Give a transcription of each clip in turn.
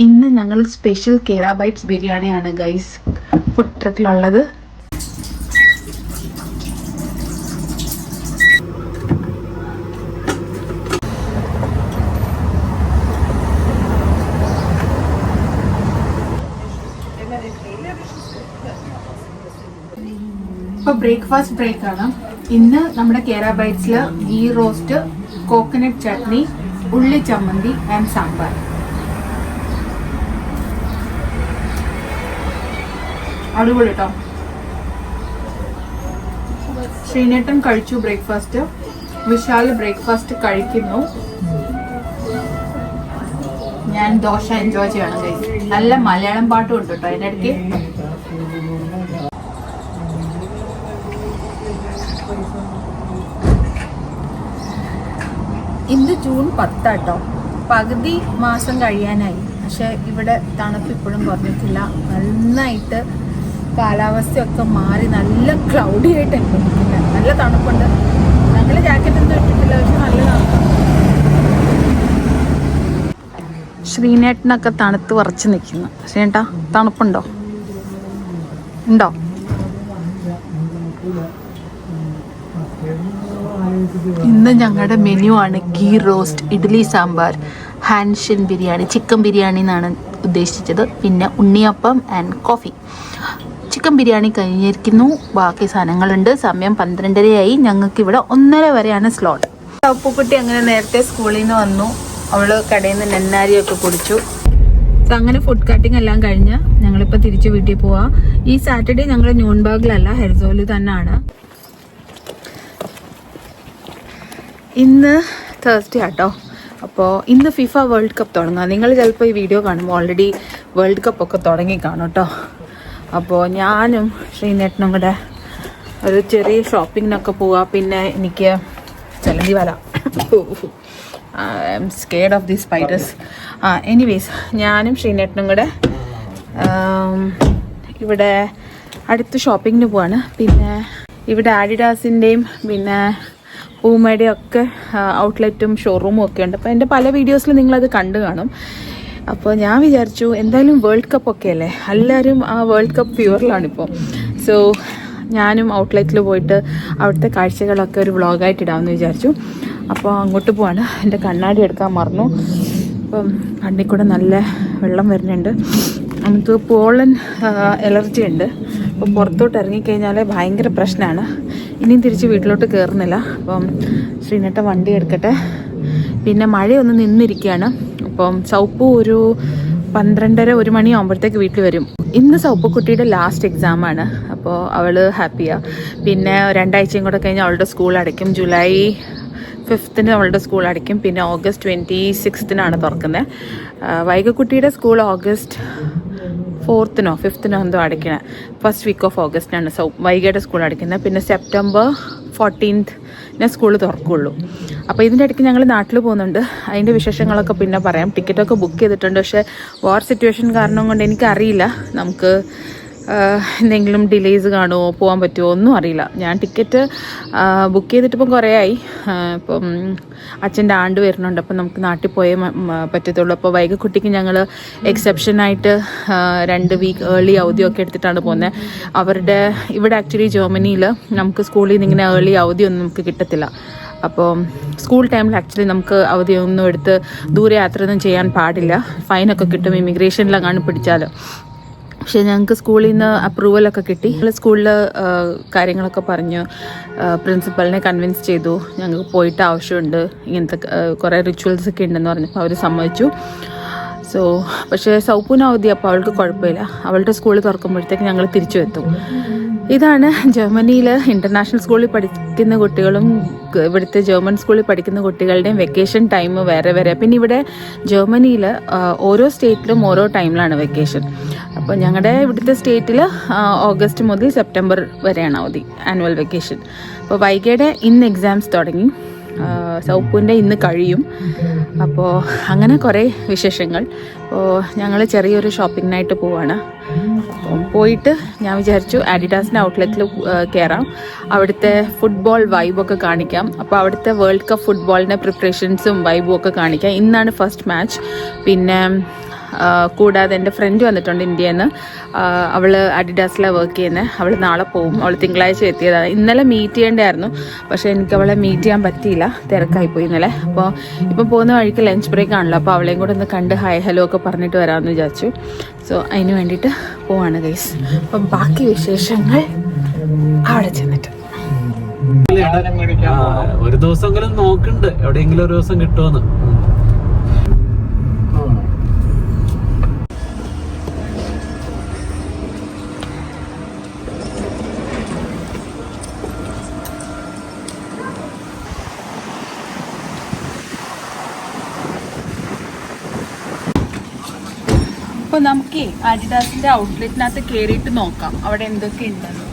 ഇന്ന് ഞങ്ങൾ സ്പെഷ്യൽ കേര ബൈറ്റ്സ് ബിരിയാണിയാണ് ഗൈസ് ഫുഡ് ട്രക്കിലുള്ളത്. ഇപ്പോൾ ബ്രേക്ക്ഫാസ്റ്റ് ബ്രേക്കാണ്. ഇന്ന് നമ്മുടെ കേര ബൈറ്റ്സിൽ ഗീ റോസ്റ്റ്, കോക്കനട്ട് ചട്നി, ഉള്ളി ചമ്മന്തി ആൻഡ് സാമ്പാർ. അടിപൊളി കേട്ടോ. ശ്രീനേട്ടൻ കഴിച്ചു ബ്രേക്ക്ഫാസ്റ്റ്, വിശാൽ ബ്രേക്ക്ഫാസ്റ്റ് കഴിക്കുന്നു. ഞാൻ ദോശ എൻജോയ് ചെയ്യണം ഗൈസ്. നല്ല മലയാളം പാട്ടും ഉണ്ട് കേട്ടോ അതിനിടയ്ക്ക്. ഇന്ന് ജൂൺ 10 കേട്ടോ. പകുതി മാസം കഴിയാനായി. പക്ഷെ ഇവിടെ തണുപ്പ് ഇപ്പോഴും കുറഞ്ഞിട്ടില്ല. നന്നായിട്ട് കാലാവസ്ഥയൊക്കെ മാറി നല്ല ക്ലൗഡി ആയിട്ട് അനുഭവിക്കുന്നത്. നല്ല തണുപ്പുണ്ട്. ഞങ്ങൾ ജാക്കറ്റ് ഒന്നും ഇട്ടിട്ടില്ല, പക്ഷെ നല്ല തണുപ്പാണ്. ശ്രീനേട്ടനൊക്കെ തണുത്ത് വറച്ച് നിൽക്കുന്നു. ശ്രീനേട്ടാ തണുപ്പുണ്ടോ? ഉണ്ടോ? ഇന്ന് ഞങ്ങളുടെ മെനു ആണ് ഗീ റോസ്റ്റ്, ഇഡ്ഡലി സാമ്പാർ, ഹാൻഷൻ ബിരിയാണി, ചിക്കൻ ബിരിയാണി എന്നാണ് ഉദ്ദേശിച്ചത്. പിന്നെ ഉണ്ണിയപ്പം ആൻഡ് കോഫി. ചിക്കൻ ബിരിയാണി കഴിഞ്ഞിരിക്കുന്നു. ബാക്കി സാധനങ്ങളുണ്ട്. സമയം 12:30 ഞങ്ങൾക്ക് ഇവിടെ 1:30 വരെയാണ് സ്ലോട്ട്. ഉപ്പുക്കുട്ടി അങ്ങനെ നേരത്തെ സ്കൂളിൽ നിന്ന് വന്നു. അവള് കടയിൽ നിന്ന് നെന്നാരിയൊക്കെ കുടിച്ചു. അങ്ങനെ ഫുഡ് കട്ടിങ് എല്ലാം കഴിഞ്ഞ് ഞങ്ങളിപ്പോൾ തിരിച്ച് വീട്ടിൽ പോവാ. ഈ സാറ്റർഡേ ഞങ്ങൾ ന്യൂൺബർഗിലല്ല, ഹെർസോലിൽ തന്നെയാണ്. ഇന്ന് തേഴ്സ്ഡേ ആട്ടോ. അപ്പോൾ ഇന്ന് ഫിഫ വേൾഡ് കപ്പ് തുടങ്ങാം. നിങ്ങൾ ചിലപ്പോൾ ഈ വീഡിയോ കാണുമ്പോൾ ഓൾറെഡി വേൾഡ് കപ്പ് ഒക്കെ തുടങ്ങി കാണും കേട്ടോ. അപ്പോൾ ഞാനും ശ്രീനേട്ടനും കൂടെ ഒരു ചെറിയ ഷോപ്പിങ്ങിനൊക്കെ പോവാം. പിന്നെ എനിക്ക് ചലന്തി വല, I M scared of the spiders. Anyways ഞാനും ശ്രീനേട്ടനും കൂടെ ഇവിടെ അടുത്ത് ഷോപ്പിങ്ങിന് പോവാണ്. പിന്നെ ഇവിടെ ആഡിഡാസിൻ്റെയും പിന്നെ പൂമയുടെയും ഒക്കെ ഔട്ട്ലെറ്റും ഷോറൂമും ഒക്കെ ഉണ്ട്. അപ്പോൾ എൻ്റെ പല വീഡിയോസിൽ നിങ്ങളത് കണ്ടു കാണും. അപ്പോൾ ഞാൻ വിചാരിച്ചു എന്തായാലും വേൾഡ് കപ്പ് ഒക്കെ അല്ലേ, എല്ലാവരും ആ വേൾഡ് കപ്പ് പ്യൂറിലാണിപ്പോൾ. സോ ഞാനും ഔട്ട്ലെറ്റിൽ പോയിട്ട് അവിടുത്തെ കാഴ്ചകളൊക്കെ ഒരു വ്ളോഗായിട്ട് ഇടാമെന്ന് വിചാരിച്ചു. അപ്പോൾ അങ്ങോട്ട് പോവാണ്. എൻ്റെ കണ്ണാടി എടുക്കാൻ മറന്നു. അപ്പം കണ്ണിൽ കൂടെ നല്ല വെള്ളം വരുന്നുണ്ട്. നമുക്ക് പോളൻ അലർജി ഉണ്ട്. അപ്പോൾ പുറത്തോട്ട് ഇറങ്ങിക്കഴിഞ്ഞാൽ ഭയങ്കര പ്രശ്നമാണ്. ഇനിയും തിരിച്ച് വീട്ടിലോട്ട് കയറുന്നില്ല. അപ്പം ശ്രീനേട്ടൻ വണ്ടി എടുക്കട്ടെ. പിന്നെ മഴയൊന്ന് നിന്നിരിക്കുകയാണ്. അപ്പം സൗപ്പു ഒരു 12:30-1 മണിയാകുമ്പോഴത്തേക്ക് വീട്ടിൽ വരും. ഇന്ന് സൗപ്പക്കുട്ടിയുടെ ലാസ്റ്റ് എക്സാമാണ്. അപ്പോൾ അവൾ ഹാപ്പിയാണ്. പിന്നെ 2 ആഴ്ചയും കൂടെ കഴിഞ്ഞ് അവളുടെ സ്കൂൾ അടയ്ക്കും. ജൂലൈ 5th അവളുടെ സ്കൂൾ അടയ്ക്കും. പിന്നെ ഓഗസ്റ്റ് 26th തുറക്കുന്നത്. വൈകക്കുട്ടിയുടെ സ്കൂൾ ഓഗസ്റ്റ് 4th-നോ 5th-നോ എന്തോ അടയ്ക്കണേ. ഫസ്റ്റ് വീക്ക് ഓഫ് ഓഗസ്റ്റിനാണ് വൈകിയുടെ സ്കൂൾ അടയ്ക്കുന്നത്. പിന്നെ സെപ്റ്റംബർ 14th സ്കൂൾ തുറക്കുള്ളൂ. അപ്പോൾ ഇതിൻ്റെ ഇടയ്ക്ക് ഞങ്ങൾ നാട്ടിൽ പോകുന്നുണ്ട്. അതിൻ്റെ വിശേഷങ്ങളൊക്കെ പിന്നെ പറയാം. ടിക്കറ്റൊക്കെ ബുക്ക് ചെയ്തിട്ടുണ്ട്. പക്ഷേ വാർ സിറ്റുവേഷൻ കാരണം കൊണ്ട് എനിക്കറിയില്ല നമുക്ക് എന്തെങ്കിലും ഡിലേസ് കാണുമോ, പോകാൻ പറ്റുമോ ഒന്നും അറിയില്ല. ഞാൻ ടിക്കറ്റ് ബുക്ക് ചെയ്തിട്ടിപ്പം കുറേ ആയി. ഇപ്പം അച്ഛൻ്റെ ആണ്ട് വരുന്നുണ്ട്. അപ്പം നമുക്ക് നാട്ടിൽ പോയേ പറ്റത്തുള്ളൂ. അപ്പോൾ വൈകക്കുട്ടിക്ക് ഞങ്ങൾ എക്സെപ്ഷനായിട്ട് 2 വീക്ക് ഏർലി അവധിയൊക്കെ എടുത്തിട്ടാണ് പോകുന്നത്. അവരുടെ ഇവിടെ ആക്ച്വലി ജർമ്മനിയിൽ നമുക്ക് സ്കൂളിൽ നിന്ന് ഇങ്ങനെ ഏർലി അവധിയൊന്നും നമുക്ക് കിട്ടത്തില്ല. അപ്പോൾ സ്കൂൾ ടൈമിൽ ആക്ച്വലി നമുക്ക് അവധിയൊന്നും എടുത്ത് ദൂരെ യാത്രയൊന്നും ചെയ്യാൻ പാടില്ല. ഫൈനൊക്കെ കിട്ടും ഇമിഗ്രേഷനിലെങ്ങാനും പിടിച്ചാൽ. പക്ഷേ ഞങ്ങൾക്ക് സ്കൂളിൽ നിന്ന് അപ്രൂവലൊക്കെ കിട്ടി. സ്കൂളിൽ കാര്യങ്ങളൊക്കെ പറഞ്ഞു, പ്രിൻസിപ്പലിനെ കൺവിൻസ് ചെയ്തു. ഞങ്ങൾക്ക് പോയിട്ട് ആവശ്യമുണ്ട്, ഇങ്ങനത്തെ കുറേ റിച്വൽസ് ഒക്കെ ഉണ്ടെന്ന് പറഞ്ഞപ്പോൾ അവർ സമ്മതിച്ചു. സോ പക്ഷേ സൗപ്പൂന് അവധി, അപ്പോൾ അവൾക്ക് കുഴപ്പമില്ല. അവളുടെ സ്കൂളിൽ തുറക്കുമ്പോഴത്തേക്ക് ഞങ്ങൾ തിരിച്ചു എത്തും. ഇതാണ് ജർമ്മനിയിൽ ഇൻ്റർനാഷണൽ സ്കൂളിൽ പഠിക്കുന്ന കുട്ടികളും ഇവിടുത്തെ ജർമ്മൻ സ്കൂളിൽ പഠിക്കുന്ന കുട്ടികളുടെയും വെക്കേഷൻ ടൈം വേറെ വേറെ. പിന്നെ ഇവിടെ ജർമ്മനിയിൽ ഓരോ സ്റ്റേറ്റിലും ഓരോ ടൈമിലാണ് വെക്കേഷൻ. അപ്പോൾ ഞങ്ങളുടെ ഇവിടുത്തെ സ്റ്റേറ്റിൽ ഓഗസ്റ്റ് മുതൽ സെപ്റ്റംബർ വരെയാണ് അവധി, ആനുവൽ വെക്കേഷൻ. അപ്പോൾ വൈകിയുടെ ഇന്ന് എക്സാംസ് തുടങ്ങി. സൗപ്പൂൻ്റെ ഇന്ന് കഴിയും. അപ്പോൾ അങ്ങനെ കുറേ വിശേഷങ്ങൾ. അപ്പോൾ ഞങ്ങൾ ചെറിയൊരു ഷോപ്പിങ്ങിനായിട്ട് പോവാണ്. അപ്പം പോയിട്ട് ഞാൻ വിചാരിച്ചു ആഡിഡാസിൻ്റെ ഔട്ട്ലെറ്റിൽ കയറാം, അവിടുത്തെ ഫുട്ബോൾ വൈബൊക്കെ കാണിക്കാം. അപ്പോൾ അവിടുത്തെ വേൾഡ് കപ്പ് ഫുട്ബോളിൻ്റെ പ്രിപ്പറേഷൻസും വൈബും ഒക്കെ കാണിക്കാം. ഇന്നാണ് ഫസ്റ്റ് മാച്ച്. പിന്നെ കൂടാതെ എൻ്റെ ഫ്രണ്ട് വന്നിട്ടുണ്ട് ഇന്ത്യയിൽ നിന്ന്. അവൾ അഡിഡാസിലാണ് വർക്ക് ചെയ്യുന്നത്. അവൾ നാളെ പോകും. അവൾ തിങ്കളാഴ്ച എത്തിയതാണ്. ഇന്നലെ മീറ്റ് ചെയ്യേണ്ടതായിരുന്നു, പക്ഷേ എനിക്ക് അവളെ മീറ്റ് ചെയ്യാൻ പറ്റിയില്ല, തിരക്കായിപ്പോയി ഇന്നലെ. അപ്പോൾ ഇപ്പം പോകുന്ന വഴിക്ക് ലഞ്ച് ബ്രേക്ക് ആണല്ലോ, അപ്പോൾ അവളെയും കൂടെ ഒന്ന് കണ്ട് ഹായ് ഹലോ ഒക്കെ പറഞ്ഞിട്ട് വരാമെന്ന് വിചാരിച്ചു. സോ അതിന് വേണ്ടിയിട്ട് പോവാണ് ഗൈസ്. അപ്പം ബാക്കി വിശേഷങ്ങൾ അവിടെ ചെന്നിട്ട്. ഒരു ദിവസമെങ്കിലും നോക്കുന്നുണ്ട് എവിടെയെങ്കിലും ഒരു ദിവസം കിട്ടുമെന്ന്. അപ്പോൾ നമുക്ക് അഡിഡാസിൻ്റെ ഔട്ട്ലെറ്റിനകത്ത് കയറിയിട്ട് നോക്കാം അവിടെ എന്തൊക്കെ ഉണ്ടെന്ന്.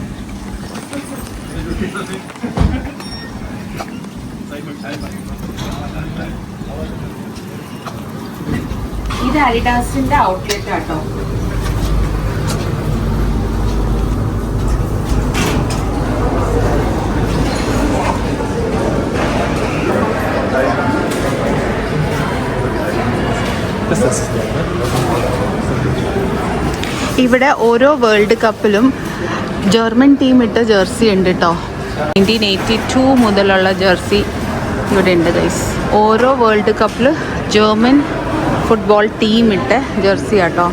ഇത് അഡിഡാസിൻ്റെ ഔട്ട്ലെറ്റ് ആട്ടോ. ഇവിടെ ഓരോ വേൾഡ് കപ്പിലും ജർമ്മൻ ടീം ഇട്ട ജേഴ്സി ഉണ്ട് കേട്ടോ. 1982 മുതലുള്ള ജേഴ്സി ഇവിടെ ഉണ്ട് ഗൈസ്. ഓരോ വേൾഡ് കപ്പിൽ ജർമ്മൻ ഫുട്ബോൾ ടീം ഇട്ട ജേഴ്സി ആട്ടോ.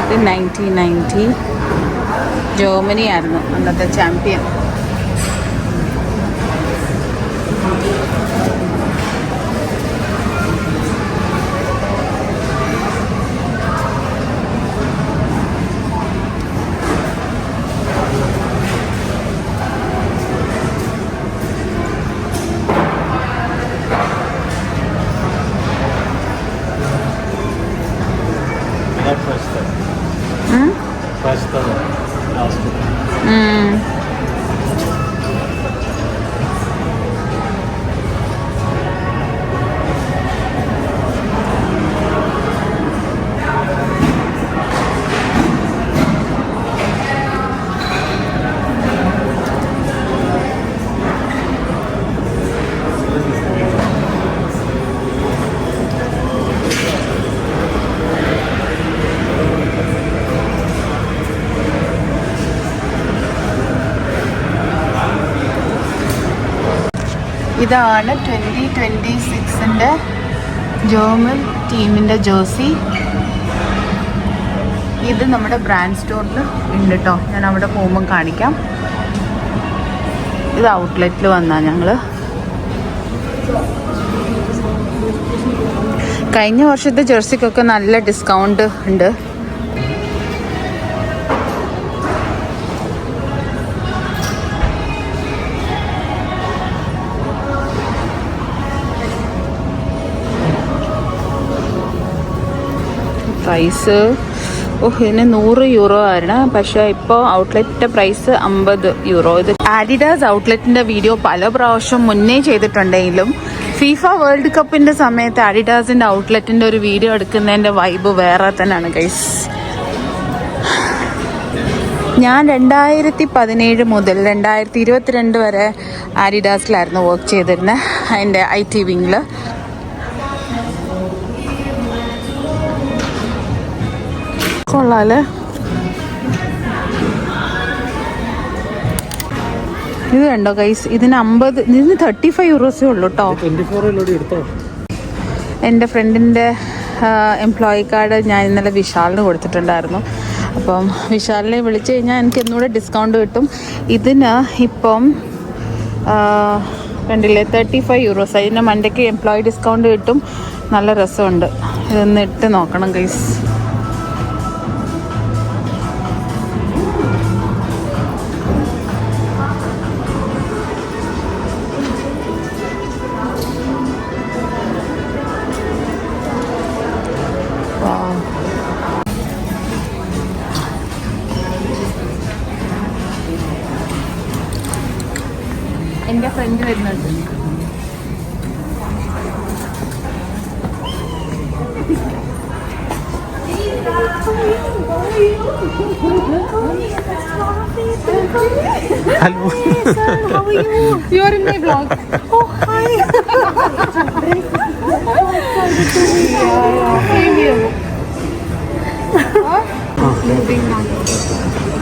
ഇത് 1990 ജർമ്മനി ആയിരുന്നു അന്നത്തെ ചാമ്പ്യൻ. ഇതാണ് 2026 ജർമ്മൻ ടീമിൻ്റെ ജേഴ്സി. ഇത് നമ്മുടെ ബ്രാൻഡ് സ്റ്റോറിൽ ഉണ്ട് കേട്ടോ. ഞാൻ അവിടെ പോകുമ്പം കാണിക്കാം. ഇത് ഔട്ട്ലെറ്റിൽ വന്നാൽ ഞങ്ങൾ കഴിഞ്ഞ വർഷത്തെ ജേഴ്സിക്കൊക്കെ നല്ല ഡിസ്കൗണ്ട് ഉണ്ട്. പ്രൈസ് ഇതിന് 100 യൂറോ ആയിരുന്നു, പക്ഷേ ഇപ്പോൾ ഔട്ട്ലെറ്റിൻ്റെ പ്രൈസ് 50 യൂറോ. ഇത് ആഡിഡാസ് ഔട്ട്ലെറ്റിൻ്റെ വീഡിയോ പല പ്രാവശ്യം മുന്നേ ചെയ്തിട്ടുണ്ടെങ്കിലും ഫിഫ വേൾഡ് കപ്പിൻ്റെ സമയത്ത് ആഡിഡാസിൻ്റെ ഔട്ട്ലെറ്റിൻ്റെ ഒരു വീഡിയോ എടുക്കുന്നതിൻ്റെ വൈബ് വേറെ തന്നെയാണ് ഗൈസ്. ഞാൻ 2017 മുതൽ 2022 വരെ ആഡിഡാസിലായിരുന്നു വർക്ക് ചെയ്തിരുന്നത്, അതിൻ്റെ IT വിങ്ങിൽ. കൊള്ളാല്ലേ. ഇത് കണ്ടോ ഗൈസ്, ഇതിന് 35 യൂറോസേ ഉള്ളൂ കേട്ടോ. എൻ്റെ ഫ്രണ്ടിൻ്റെ എംപ്ലോയി കാർഡ് ഞാൻ ഇന്നലെ വിശാലിന് കൊടുത്തിട്ടുണ്ടായിരുന്നു. അപ്പം വിശാലിനെ വിളിച്ച് കഴിഞ്ഞാൽ എനിക്ക് ഒന്നുകൂടെ ഡിസ്കൗണ്ട് കിട്ടും. ഇതിന് ഇപ്പം കണ്ടില്ലേ 35 യൂറോസ്. അതിൻ്റെ മണ്ടയ്ക്ക് എംപ്ലോയി ഡിസ്കൗണ്ട് കിട്ടും. നല്ല രസമുണ്ട്. ഇതൊന്ന് ഇട്ട് നോക്കണം ഗൈസ്. എൻ്റെ ഫ്രണ്ട് വരുന്നുണ്ട്. Hello. How are you? You are in my vlog. Oh, hi. Same here.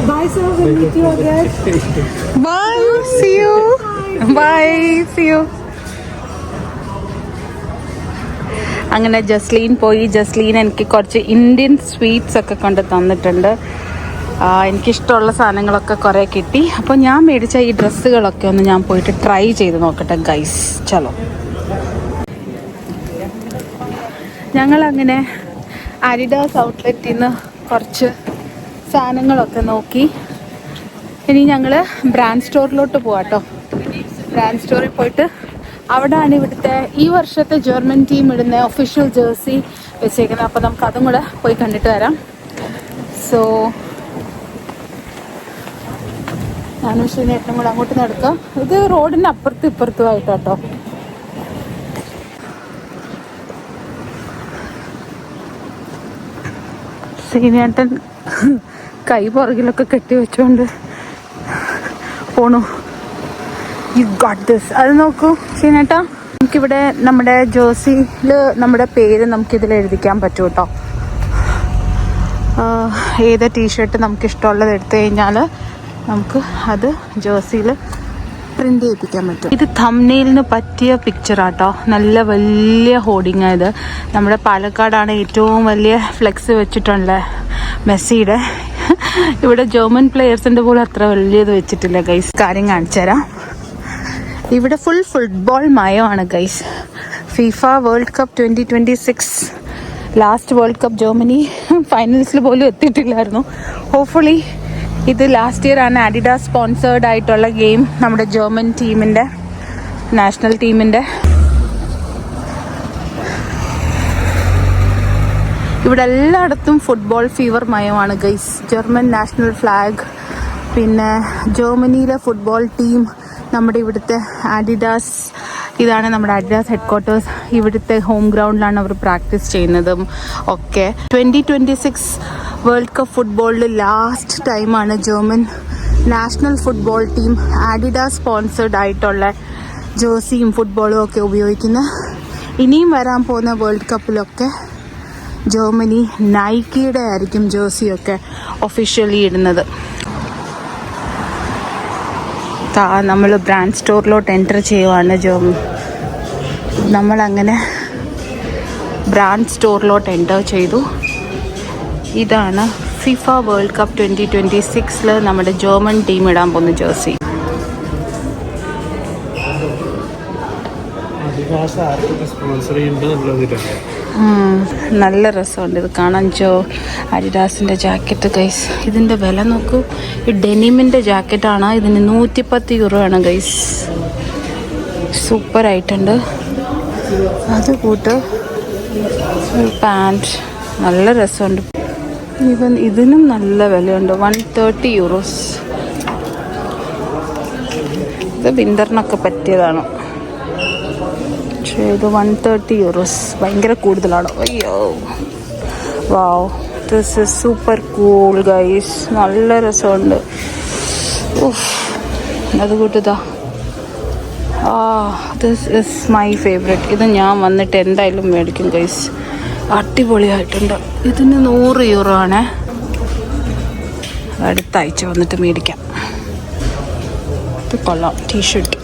Bye, sir. We'll meet you again. Bye. See you. Bye. See you. അങ്ങനെ ജസ്ലീൻ പോയി. ജസ്ലീൻ എനിക്ക് കുറച്ച് ഇന്ത്യൻ സ്വീറ്റ്സ് ഒക്കെ കൊണ്ട് തന്നിട്ടുണ്ട്. എനിക്കിഷ്ടമുള്ള സാധനങ്ങളൊക്കെ കുറേ കിട്ടി. അപ്പോൾ ഞാൻ മേടിച്ച ഈ ഡ്രസ്സുകളൊക്കെ ഒന്ന് ഞാൻ പോയിട്ട് ട്രൈ ചെയ്ത് നോക്കട്ടെ ഗൈസ്. ചലോ. ഞങ്ങളങ്ങനെ അഡിഡാസ് ഔട്ട്ലെറ്റിൽ നിന്ന് കുറച്ച് സാധനങ്ങളൊക്കെ നോക്കി. ഇനി ഞങ്ങൾ ബ്രാൻഡ് സ്റ്റോറിലോട്ട് പോവാട്ടോ. ബ്രാൻഡ് സ്റ്റോറിൽ പോയിട്ട് അവിടെയാണ് ഇവിടുത്തെ ഈ വർഷത്തെ ജർമ്മൻ ടീം ഇടുന്ന ഒഫീഷ്യൽ ജേഴ്സി വെച്ചേക്കുന്നത്. അപ്പോൾ നമുക്ക് അതും കൂടെ പോയി കണ്ടിട്ട് വരാം. സോ ഞാനും ശനിയേട്ടനും കൂടെ അങ്ങോട്ട് നടക്കാം. ഇത് റോഡിന് അപ്പുറത്തും ഇപ്പുറത്തും ആയിട്ടോ. ശനിയേട്ടൻ കൈ പുറകിലൊക്കെ കെട്ടി വെച്ചോണ്ട് പോണു. You got this. അത് നോക്കൂ ശനിയേട്ടാ, നമുക്കിവിടെ നമ്മുടെ ജേഴ്സിയിൽ നമ്മുടെ പേര് നമുക്കിതിൽ എഴുതിക്കാൻ പറ്റും കേട്ടോ. ഏത് ടീഷർട്ട് നമുക്ക് ഇഷ്ടമുള്ളത് എടുത്തു കഴിഞ്ഞാൽ നമുക്ക് അത് ജേഴ്സിയിൽ പ്രിന്റ് ചെയ്യിപ്പിക്കാൻ പറ്റും. ഇത് തംബ്നെയിലിന് പറ്റിയ പിക്ചറാട്ടോ. നല്ല വലിയ ഹോർഡിങ് ഇത്. നമ്മുടെ പാലക്കാടാണ് ഏറ്റവും വലിയ ഫ്ലെക്സ് വെച്ചിട്ടുള്ള മെസ്സിയുടെ. ഇവിടെ ജർമ്മൻ പ്ലെയേഴ്സിൻ്റെ പോലും അത്ര വലിയത് വെച്ചിട്ടില്ല ഗൈസ്. കാര്യം കാണിച്ചു തരാം. ഇവിടെ ഫുൾ ഫുട്ബോൾ മയമാണ് guys. FIFA world cup 2026 last world cup Germany ഫൈനൽസിൽ പോലും എത്തിയിട്ടില്ലായിരുന്നു. ഹോപ്പ്ഫുള്ളി ഇത് ലാസ്റ്റ് ഇയർ ആണ് അഡിഡാസ് സ്പോൺസേർഡ് ആയിട്ടുള്ള ഗെയിം നമ്മുടെ ജർമ്മൻ ടീമിൻ്റെ നാഷണൽ ടീമിൻ്റെ. ഇവിടെ എല്ലായിടത്തും ഫുട്ബോൾ ഫീവർ മയമാണ് ഗൈസ്. ജർമ്മൻ നാഷണൽ ഫ്ലാഗ്, പിന്നെ ജർമ്മനിയിലെ ഫുട്ബോൾ ടീം, നമ്മുടെ ഇവിടുത്തെ അഡിഡാസ്, ഇതാണ് നമ്മുടെ അഡിഡാസ് ഹെഡ് ക്വാർട്ടേഴ്സ്. ഇവിടുത്തെ ഹോം ഗ്രൗണ്ടിലാണ് അവർ പ്രാക്ടീസ് ചെയ്യുന്നതും ഒക്കെ. 2026 വേൾഡ് കപ്പ് ഫുട്ബോളിൽ ലാസ്റ്റ് ടൈമാണ് German national football team Adidas sponsored ആയിട്ടുള്ള ജേഴ്സിയും ഫുട്ബോളും ഒക്കെ ഉപയോഗിക്കുന്നത്. ഇനിയും വരാൻ പോകുന്ന വേൾഡ് കപ്പിലൊക്കെ ജർമ്മനി നൈക്കിയുടെ ആയിരിക്കും ജേഴ്സിയൊക്കെ ഒഫീഷ്യലി ഇടുന്നത്. നമ്മൾ ബ്രാൻഡ് സ്റ്റോറിലോട്ട് എൻ്റർ ചെയ്യുവാണ്. നമ്മളങ്ങനെ ബ്രാൻഡ് സ്റ്റോറിലോട്ട് എൻ്റർ ചെയ്തു. ഇതാണ് ഫിഫ വേൾഡ് കപ്പ് 2026 നമ്മുടെ ജർമ്മൻ ടീം ഇടാൻ പോകുന്ന ജേഴ്സി. നല്ല രസമുണ്ട് ഇത് കാണാൻ. അഡിഡാസിൻ്റെ ജാക്കറ്റ് ഗൈസ്. ഇതിൻ്റെ വില നോക്കൂ. ഈ ഡെനിമിൻ്റെ ജാക്കറ്റാണ്. ഇതിന് 110 യൂറോ ഗൈസ്. സൂപ്പറായിട്ടുണ്ട്. അത് കൂട്ട് പാൻറ് നല്ല രസമുണ്ട്. ഇതിനും നല്ല വിലയുണ്ട്. 130 യൂറോസ്. ഇത് വിൻ്ററിനൊക്കെ പറ്റിയതാണ്. പക്ഷേ ഇത് 130 യൂറോസ്. ഭയങ്കര കൂടുതലാണ്. അയ്യോ wow, this is super cool guys. നല്ല രസമുണ്ട്. അത് കൂട്ടുതാ. This is my favourite. ഇത് ഞാൻ വന്നിട്ട് എന്തായാലും മേടിക്കും ഗൈസ്. അടിപൊളിയായിട്ടുണ്ട്. ഇതിന് 100 യൂറോ ആണ്. അടുത്ത ആഴ്ച വന്നിട്ട് മേടിക്കാം. ഇത് കൊള്ളാം. ടീഷർട്ട്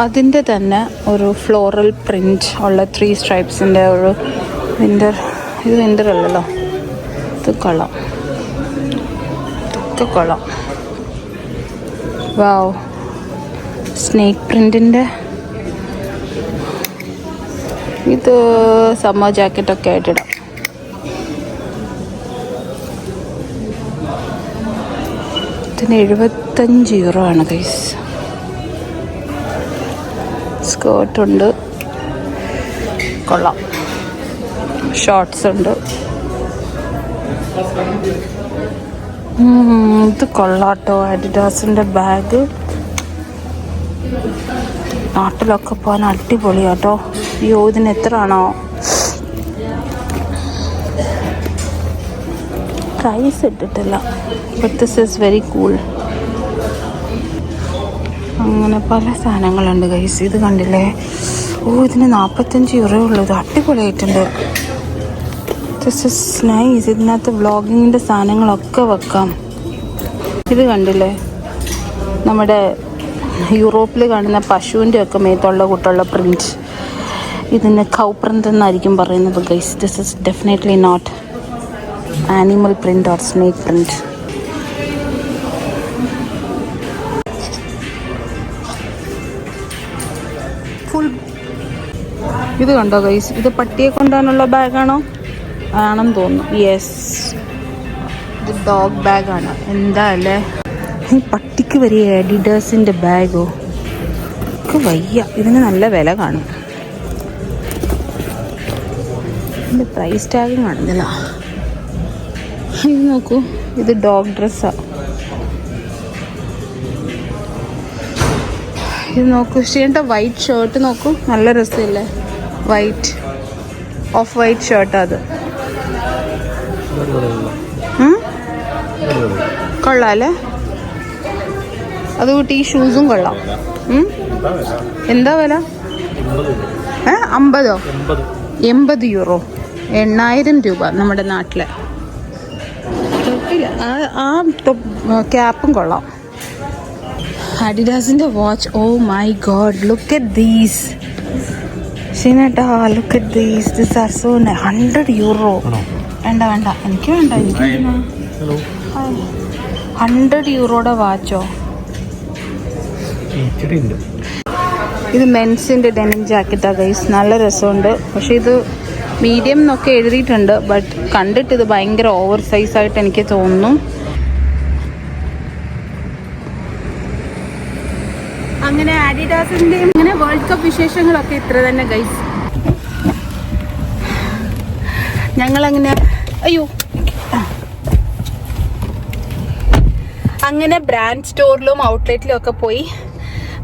അതിൻ്റെ തന്നെ ഒരു ഫ്ലോറൽ പ്രിൻ്റ് ഉള്ള 3 സ്ട്രൈപ്സിൻ്റെ ഒരു വിൻ്റർ. ഇത് വിൻ്റർ അല്ലല്ലോ. ഇത് കൊള്ളാം. ഇതൊക്കെ കൊള്ളാം. വാവ്, സ്നേക്ക് പ്രിൻറ്റിൻ്റെ. ഇത് സമ്മർ ജാക്കറ്റൊക്കെ ആയിട്ടിടാം. ഇതിന് 75 യൂറോ ആണ് ഗൈസ്. സ്കേർട്ടുണ്ട്. കൊള്ളാം. ഷോർട്സ് ഉണ്ട്. ഇത് കൊള്ളാട്ടോ. അഡിഡാസിൻ്റെ ബാഗ് നാട്ടിലൊക്കെ പോകാൻ അടിപൊളിയാട്ടോ. അയ്യോ, ഇതിന് എത്ര ആണോ? പ്രൈസ് ഇട്ടിട്ടില്ല, but this is very cool. അങ്ങനെ പല സാധനങ്ങളുണ്ട് ഗൈസ്. ഇത് കണ്ടില്ലേ? ഓ, ഇതിന് 45 യൂറോ ഉള്ളൂ. ഇത് അടിപൊളിയായിട്ടുണ്ട്. This is nice. ഇതിനകത്ത് വ്ളോഗിങ്ങിൻ്റെ സാധനങ്ങളൊക്കെ വെക്കാം. ഇത് കണ്ടില്ലേ? നമ്മുടെ യൂറോപ്പിൽ കാണുന്ന പശുവിൻ്റെ ഒക്കെ മേത്തുള്ള കൂട്ടുള്ള പ്രിൻറ്റ്. ഇതിന് കൗ പ്രിൻ്റ് എന്നായിരിക്കും പറയുന്നത് guys. This is definitely not animal print or snake print. Full ഇത് കണ്ടോ ഗൈസ്? ഇത് പട്ടിയെ കൊണ്ടുപോകാനുള്ള ബാഗാണോ? ആണെന്ന് തോന്നുന്നു. യെസ്, ഇത് ഡോഗ് ബാഗാണ്. എന്താ അല്ലേ? ഈ പട്ടിക്ക് വരെ അഡിഡാസിൻ്റെ ബാഗോ ഒക്കെ വയ്യ. ഇതിന് നല്ല വില കാണും. ഇതിൻ്റെ പ്രൈസ് ടാഗും കാണുന്നില്ല. ഇത് നോക്കൂ, ഇത് ഡോഗ് ഡ്രസ്സാണ്. ഇത് നോക്കൂ, ഷീൻ്റെ വൈറ്റ് ഷർട്ട് നോക്കൂ, നല്ല രസമില്ലേ? White, off white shirt. അത് കൊള്ളാം അല്ലേ? അതുകൂട്ടി ഈ ഷൂസും കൊള്ളാം. എന്താ വില? 50 80 യൂറോ, 8000 രൂപ നമ്മുടെ നാട്ടിലെ. ആ ക്യാപ്പും കൊള്ളാം. അഡിഡാസിൻ്റെ watch. Oh my god, look at these. ശരിട്ടാ, look at these. This are so 100 euro. വേണ്ട വേണ്ട, എനിക്ക് വേണ്ട. എനിക്ക് 100 യൂറോയുടെ വാച്ചോ? ഇത് മെൻസിൻ്റെ ഡെനിം ജാക്കറ്റാണ് ഗൈസ്. നല്ല രസമുണ്ട്. പക്ഷെ ഇത് മീഡിയം എന്നൊക്കെ എഴുതിയിട്ടുണ്ട്. ബട്ട് കണ്ടിട്ട് ഇത് ഭയങ്കര ഓവർ സൈസായിട്ട് എനിക്ക് തോന്നുന്നു. അങ്ങനെ അഡിഡാസിൻ്റെയും ഇങ്ങനെ വേൾഡ് കപ്പ് വിശേഷങ്ങളൊക്കെ ഇത്ര തന്നെ ഗൈസ്. ഞങ്ങളങ്ങനെ അങ്ങനെ ബ്രാൻഡ് സ്റ്റോറിലും ഔട്ട്ലെറ്റിലും ഒക്കെ പോയി.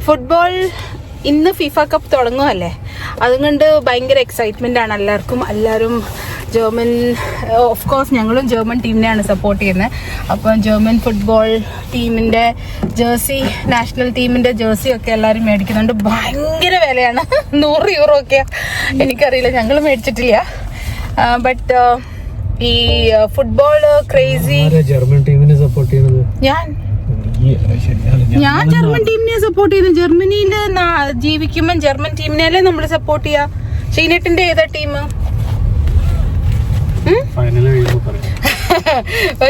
ഫുട്ബോൾ ഇന്ന് ഫിഫ കപ്പ് തുടങ്ങുമല്ലേ, അതുകൊണ്ട് ഭയങ്കര എക്സൈറ്റ്മെൻ്റ് ആണ് എല്ലാവർക്കും. എല്ലാവരും ജർമ്മൻ, ഓഫ് കോഴ്സ് ഞങ്ങളും ജർമ്മൻ ടീമിനെയാണ് സപ്പോർട്ട് ചെയ്യുന്നത്. അപ്പം ജർമ്മൻ ഫുട്ബോൾ ടീമിൻ്റെ ജേഴ്സി, നാഷണൽ ടീമിൻ്റെ ജേഴ്സി ഒക്കെ എല്ലാവരും മേടിക്കുന്നുണ്ട്. ഭയങ്കര വിലയാണ്, 100 യൂറോ ഒക്കെയാണ്. എനിക്കറിയില്ല, ഞങ്ങൾ മേടിച്ചിട്ടില്ല. ബട്ട് ഈ ഫുട്ബോൾ ക്രേസി. ജർമ്മൻ ടീമിനെ സപ്പോർട്ട് ചെയ്യുന്നത് ഞാൻ ജർമ്മൻ ടീമിനെ സപ്പോർട്ട് ചെയ്യുന്നു. ജർമ്മനിയിൽ ജീവിക്കുമ്പോൾ ജർമ്മൻ ടീമിനെയല്ലേ നമ്മൾ സപ്പോർട്ട് ചെയ്യാ. ഷീനട്ടിന്റെ ഏതാ ടീം?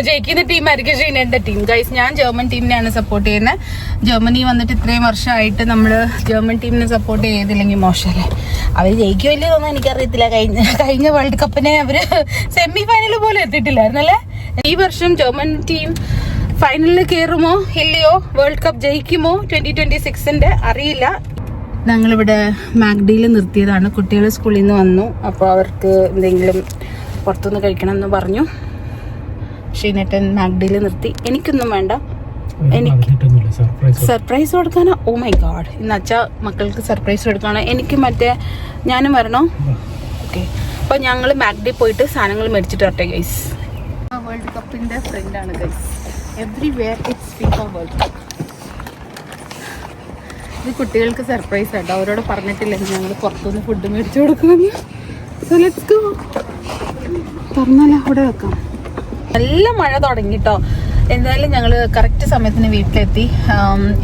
ജയിക്കുന്ന ടീമായിരിക്കും ഷീനട്ടിന്റെ ടീം. ഗൈസ്, ഞാൻ ജർമ്മൻ ടീമിനെയാണ് സപ്പോർട്ട് ചെയ്യുന്നത്. ജർമ്മനി വന്നിട്ട് ഇത്രയും വർഷമായിട്ട് നമ്മൾ ജർമ്മൻ ടീമിനെ സപ്പോർട്ട് ചെയ്തില്ലെങ്കിൽ മോശമല്ലേ? അവർ ജയിക്കുമല്ലോ എന്നൊന്നും എനിക്കറിയത്തില്ല. കഴിഞ്ഞ വേൾഡ് കപ്പിനെ അവര് സെമി ഫൈനൽ പോലും എത്തിയിട്ടില്ലായിരുന്നല്ലേ? ഈ വർഷം ജർമ്മൻ ടീം ഫൈനലിൽ കയറുമോ ഇല്ലയോ, വേൾഡ് കപ്പ് ജയിക്കുമോ 2026 അറിയില്ല. ഞങ്ങളിവിടെ മാക്ഡിയിൽ നിർത്തിയതാണ്. കുട്ടികൾ സ്കൂളിൽ നിന്ന് വന്നു. അപ്പോൾ അവർക്ക് എന്തെങ്കിലും പുറത്തുനിന്ന് കഴിക്കണം എന്ന് പറഞ്ഞു. ഷീനേട്ടൻ മാക്ഡിയിൽ നിർത്തി. എനിക്കൊന്നും വേണ്ട, എനിക്ക് സർപ്രൈസ് കൊടുക്കാനോ? ഓ മൈ ഗോഡ്, ഇന്ന് അച്ഛ മക്കൾക്ക് സർപ്രൈസ് കൊടുക്കാനോ? എനിക്ക് മറ്റേ ഞാനും വരണോ? ഓക്കെ, അപ്പോൾ ഞങ്ങൾ മാക്ഡി പോയിട്ട് സാധനങ്ങൾ മേടിച്ചിട്ട് വരട്ടെ ഗൈസ്. വേൾഡ് കപ്പിൻ്റെ ഫ്രണ്ടാണ് guys. Everywhere it's FIFA world cup. ഇത് കുട്ടികൾക്ക് സർപ്രൈസ് ആട്ടോ. അവരോട് പറഞ്ഞിട്ടില്ലെങ്കിൽ ഞങ്ങൾ പുറത്തുനിന്ന് ഫുഡ് മേടിച്ചു കൊടുക്കുമെന്ന്. So let's go. തുറന്നാലോ? അവിടെ വെക്കാം. നല്ല മഴ തുടങ്ങിട്ടോ. എന്തായാലും ഞങ്ങൾ കറക്റ്റ് സമയത്തിന് വീട്ടിലെത്തി.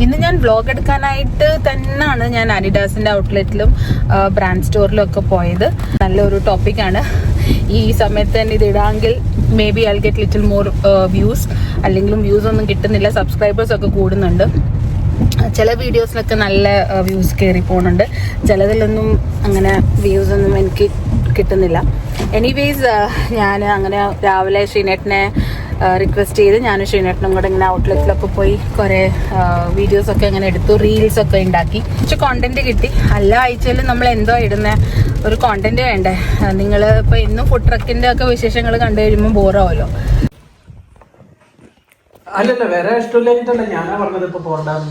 ഇന്ന് ഞാൻ വ്ളോഗ് എടുക്കാനായിട്ട് തന്നെയാണ് ഞാൻ അഡിഡാസിൻ്റെ ഔട്ട്ലെറ്റിലും ബ്രാൻഡ് സ്റ്റോറിലും ഒക്കെ പോയത്. നല്ലൊരു ടോപ്പിക്കാണ്. ഈ സമയത്ത് തന്നെ ഇത് ഇടാമെങ്കിൽ maybe I get little more views. അല്ലെങ്കിലും വ്യൂസ് ഒന്നും കിട്ടുന്നില്ല. സബ്സ്ക്രൈബേഴ്സ് ഒക്കെ കൂടുന്നുണ്ട്. ചില വീഡിയോസിലൊക്കെ നല്ല വ്യൂസ് കയറി പോകുന്നുണ്ട്. ചിലതിലൊന്നും അങ്ങനെ വ്യൂസ് ഒന്നും എനിക്ക് കിട്ടുന്നില്ല. എനിവേസ് ഞാൻ അങ്ങനെ രാവിലെ ഷീനേട്ടനെ റിക്വസ്റ്റ് ചെയ്ത് ഞാനും ഷീനേട്ടനും കൂടെ ഇങ്ങനെ ഔട്ട്ലെറ്റിലൊക്കെ പോയി കുറേ വീഡിയോസൊക്കെ ഇങ്ങനെ എടുത്തു. റീൽസൊക്കെ ഉണ്ടാക്കി. കുറച്ച് കോണ്ടന്റ് കിട്ടി. എല്ലാ ആഴ്ചയിലും നമ്മൾ എന്തോ ഇടുന്ന ഒരു കോണ്ടന്റ് വേണ്ടേ? നിങ്ങൾ ഇപ്പോൾ ഇന്നും ഫുഡ് ട്രക്കിൻ്റെ ഒക്കെ വിശേഷങ്ങൾ കണ്ടു കഴിയുമ്പോൾ ബോറാവുമല്ലോ. അല്ലല്ല, വേറെ ഇഷ്ടമില്ലാഞ്ഞിട്ടല്ല, ഞാനാ പറഞ്ഞത് ഇപ്പൊ പോണ്ടാന്ന്.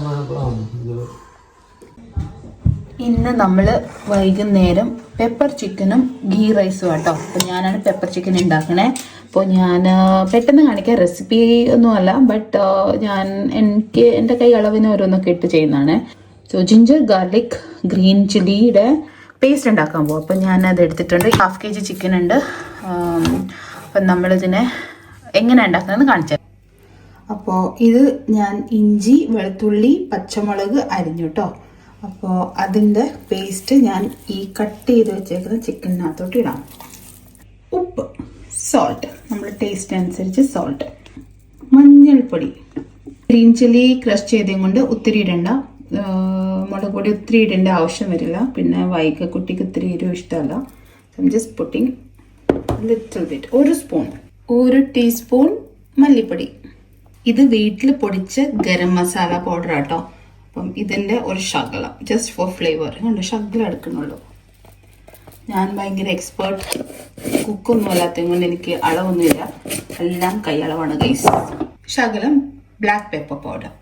ഇന്ന് നമ്മൾ വൈകുന്നേരം പെപ്പർ ചിക്കനും ഗീ റൈസും കേട്ടോ. അപ്പം ഞാനാണ് പെപ്പർ ചിക്കൻ ഉണ്ടാക്കണേ. അപ്പോൾ ഞാൻ പെട്ടെന്ന് കാണിക്കാം, റെസിപ്പി ഒന്നുമല്ല, ബട്ട് എൻ്റെ കൈ അളവിന് ഓരോന്നൊക്കെ ഇട്ട് ചെയ്യുന്നതാണ്. സോ ജിഞ്ചർ ഗാർലിക് ഗ്രീൻ ചില്ലിയുടെ പേസ്റ്റ് ഉണ്ടാക്കാൻ പോകും. അപ്പോൾ ഞാനത് എടുത്തിട്ടുണ്ട്. 1/2 kg ചിക്കൻ ഉണ്ട്. അപ്പം നമ്മളിതിനെ എങ്ങനെ ഉണ്ടാക്കുന്നതെന്ന് കാണിച്ചു. അപ്പോൾ ഇത് ഞാൻ ഇഞ്ചി വെളുത്തുള്ളി പച്ചമുളക് അരിഞ്ഞു കേട്ടോ. അപ്പോൾ അതിൻ്റെ പേസ്റ്റ് ഞാൻ ഈ കട്ട് ചെയ്ത് വെച്ചേക്കുന്ന ചിക്കനകത്തോട്ട് ഇടാം. ഉപ്പ്, സോൾട്ട്, നമ്മുടെ ടേസ്റ്റ് അനുസരിച്ച് സോൾട്ട്, മഞ്ഞൾപ്പൊടി, ഗ്രീൻ ചില്ലി ക്രഷ് ചെയ്തതും കൊണ്ട് ഒത്തിരി ഇടണ്ട, മുളക് പൊടി ഒത്തിരി ഇടേണ്ട ആവശ്യം വരില്ല. പിന്നെ കുട്ടിക്ക് ഒത്തിരി എരിവ് ഇഷ്ടമല്ല. Just putting little bit, 1 teaspoon മല്ലിപ്പൊടി. ഇത് വീട്ടിൽ പൊടിച്ച ഗരം മസാല പൗഡർ ആട്ടോ. അപ്പം ഇതിൻ്റെ ഒരു ശകലം ജസ്റ്റ് ഫോർ ഫ്ലേവർ കൊണ്ട് ശകലം എടുക്കുന്നുള്ളൂ. ഞാൻ ഭയങ്കര എക്സ്പേർട്ട് കുക്കൊന്നും അല്ലാത്തത് കൊണ്ട് എനിക്ക് അളവൊന്നുമില്ല, എല്ലാം കൈയളവാണ് ഗൈസ്. ശകലം ബ്ലാക്ക് പെപ്പർ പൗഡർ,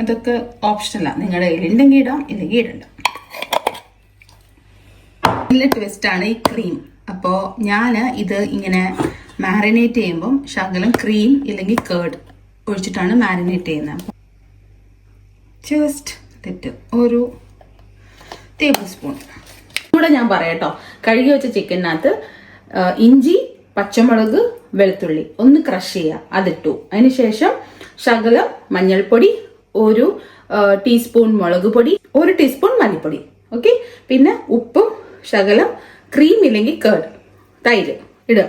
അതൊക്കെ ഓപ്ഷനലാണ്, നിങ്ങളുടെ കയ്യിലുണ്ടെങ്കിൽ ഇടാം, ഇല്ലെങ്കിൽ ഇടണ്ട. നല്ല ട്വിസ്റ്റാണ് ഈ ക്രീം. അപ്പോൾ ഞാൻ ഇത് ഇങ്ങനെ മാരിനേറ്റ് ചെയ്യുമ്പം ശകലം ക്രീം ഇല്ലെങ്കിൽ കേർഡ് ഒഴിച്ചിട്ടാണ് മാരിനേറ്റ് ചെയ്യുന്നത്. ജസ്റ്റ് തെറ്റ് 1 ടേബിൾ സ്പൂൺ. കൂടെ ഞാൻ പറയാട്ടോ, കഴുകി വെച്ച ചിക്കനകത്ത് ഇഞ്ചി പച്ചമുളക് വെളുത്തുള്ളി ഒന്ന് ക്രഷ് ചെയ്യുക, അതിട്ടു. അതിനുശേഷം ശകലം മഞ്ഞൾപ്പൊടി, 1 ടീസ്പൂൺ മുളക് പൊടി, 1 ടീസ്പൂൺ മല്ലിപ്പൊടി. ഓക്കെ, പിന്നെ ഉപ്പും ശകലം ക്രീം ഇല്ലെങ്കിൽ കേർഡ് തൈര് ഇടുക.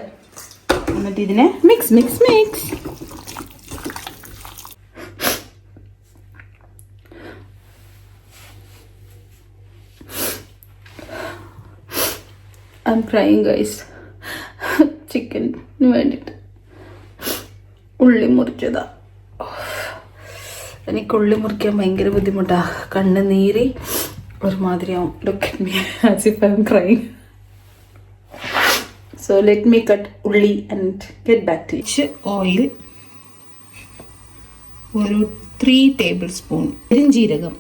എന്നിട്ട് ഇതിനെ mix mix mix. I'm crying guys. ചിക്കന് വേണ്ടിയിട്ട് ഉള്ളി മുറിച്ചതാ. എനിക്ക് ഉള്ളി മുറിക്കാൻ ഭയങ്കര ബുദ്ധിമുട്ടാണ്, കണ്ണ് നീരി ഒരുമാതിരിയാവും. Look at me as if I'm crying. So let me cut ഉള്ളി and get back to it. Oil 3 tablespoon, പെരുംജീരകം,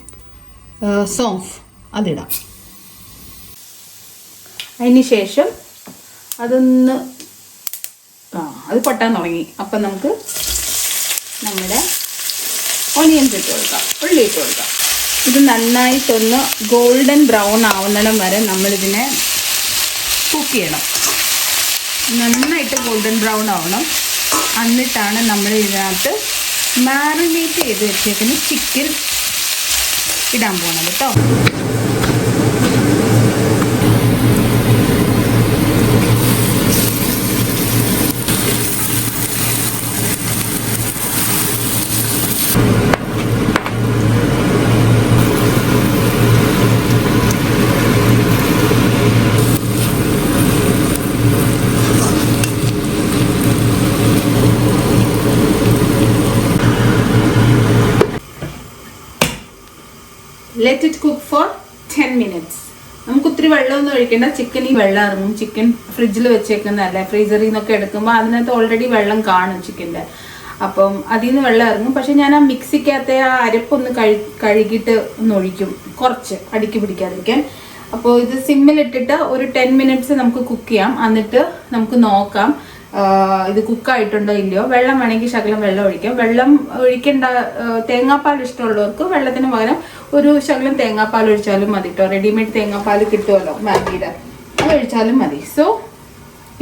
സോംഫ് അതിടാം. അതിന് ശേഷം അതൊന്ന് അത് പൊട്ടാൻ തുടങ്ങി. അപ്പം നമുക്ക് നമ്മുടെ ഓണിയൻസ് ഇട്ട് കൊടുക്കാം, ഉള്ളി ഇട്ട് കൊടുക്കാം. ഇത് നന്നായിട്ടൊന്ന് ഗോൾഡൻ ബ്രൗൺ ആവുന്നിടം വരെ നമ്മളിതിനെ കുക്ക് ചെയ്യണം. നന്നായിട്ട് ഗോൾഡൻ ബ്രൗൺ ആവണം. എന്നിട്ടാണ് നമ്മൾ ഇതിനകത്ത് മാരിനേറ്റ് ചെയ്ത് വെച്ചേക്കുന്ന ചിക്കൻ ഇടാൻ പോകണത് കേട്ടോ. Let it cook four 10 minutes. നമുക്ക് ഒത്തിരി വെള്ളമൊന്നും ഒഴിക്കേണ്ട. ചിക്കനിൽ വെള്ളം ഇറങ്ങും. ചിക്കൻ ഫ്രിഡ്ജിൽ വെച്ചേക്കുന്നതല്ലേ, ഫ്രീസറിൽ നിന്നൊക്കെ എടുക്കുമ്പോൾ അതിനകത്ത് ഓൾറെഡി വെള്ളം കാണും ചിക്കൻ്റെ. അപ്പം അതിൽ നിന്ന് വെള്ളം ഇറങ്ങും. പക്ഷെ ഞാൻ ആ മിക്സിക്കകത്തെ ആ അരപ്പൊന്ന് കഴുകിയിട്ട് ഒന്ന് ഒഴിക്കും, കുറച്ച് അടുക്കി പിടിക്കാതിരിക്കാൻ. അപ്പോൾ ഇത് സിമ്മിലിട്ടിട്ട് ഒരു 10 minutes നമുക്ക് കുക്ക് ചെയ്യാം. എന്നിട്ട് നമുക്ക് നോക്കാം ഇത് കുക്കായിട്ടുണ്ടോ ഇല്ലയോ. വെള്ളം വേണമെങ്കിൽ ശകലം വെള്ളം ഒഴിക്കാം. വെള്ളം ഒഴിക്കേണ്ട, തേങ്ങാപ്പാൽ ഇഷ്ടമുള്ളവർക്ക് വെള്ളത്തിന് പകരം ഒരു ശകലം തേങ്ങാപ്പാൽ ഒഴിച്ചാലും മതി കേട്ടോ. റെഡിമെയ്ഡ് തേങ്ങാപ്പാൽ കിട്ടുമല്ലോ മാഗിയുടെ, അത് ഒഴിച്ചാലും മതി. So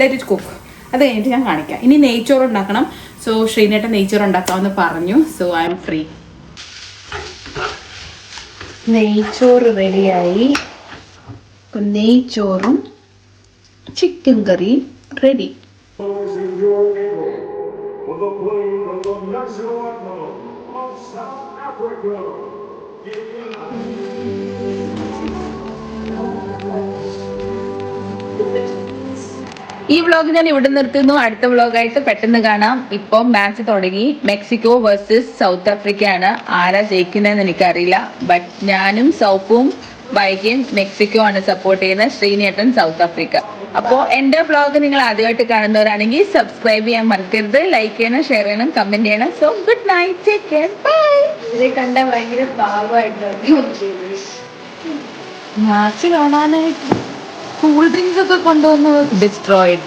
let it cook. അത് കഴിഞ്ഞിട്ട് ഞാൻ കാണിക്കാം. ഇനി നെയ്ച്ചോറ് ഉണ്ടാക്കണം. സോ ശ്രീനേട്ടൻ നെയ്ച്ചോറ് ഉണ്ടാക്കാമെന്ന് പറഞ്ഞു. So I M free. നെയ്ച്ചോറ് റെഡിയായി. നെയ്ച്ചോറും ചിക്കൻ കറിയും റെഡി. ഈ വ്ളോഗ് ഞാൻ ഇവിടെ നിർത്തുന്നു. അടുത്ത വ്ളോഗായിട്ട് പെട്ടെന്ന് കാണാം. ഇപ്പോൾ മാച്ച് തുടങ്ങി. മെക്സിക്കോ വേഴ്സസ് സൗത്ത് ആഫ്രിക്ക ആണ്. ആരാ ജയിക്കുന്നതെന്ന് എനിക്കറിയില്ല. ബട്ട് ഞാനും സൗപ്പും ബൈക്കും മെക്സിക്കോ ആണ് സപ്പോർട്ട് ചെയ്യുന്നത്. ശ്രീനേട്ടൻ സൗത്ത് ആഫ്രിക്ക. അപ്പോൾ എൻ്റെ വ്ളോഗ് നിങ്ങൾ ആദ്യമായിട്ട് കാണുന്നവരാണെങ്കിൽ സബ്സ്ക്രൈബ് ചെയ്യാൻ മറക്കരുത്. ലൈക്ക് ചെയ്യണം, ഷെയർ ചെയ്യണം, കമന്റ് ചെയ്യണം. So good night, take care, bye. ഇത് കണ്ട ഭയങ്കര പാവമായിട്ട് മാച്ച് കാണാനായിട്ട് കൂൾ ഡ്രിങ്ക്സ് ഒക്കെ കൊണ്ടുവന്ന് ഡിസ്ട്രോയിഡ്.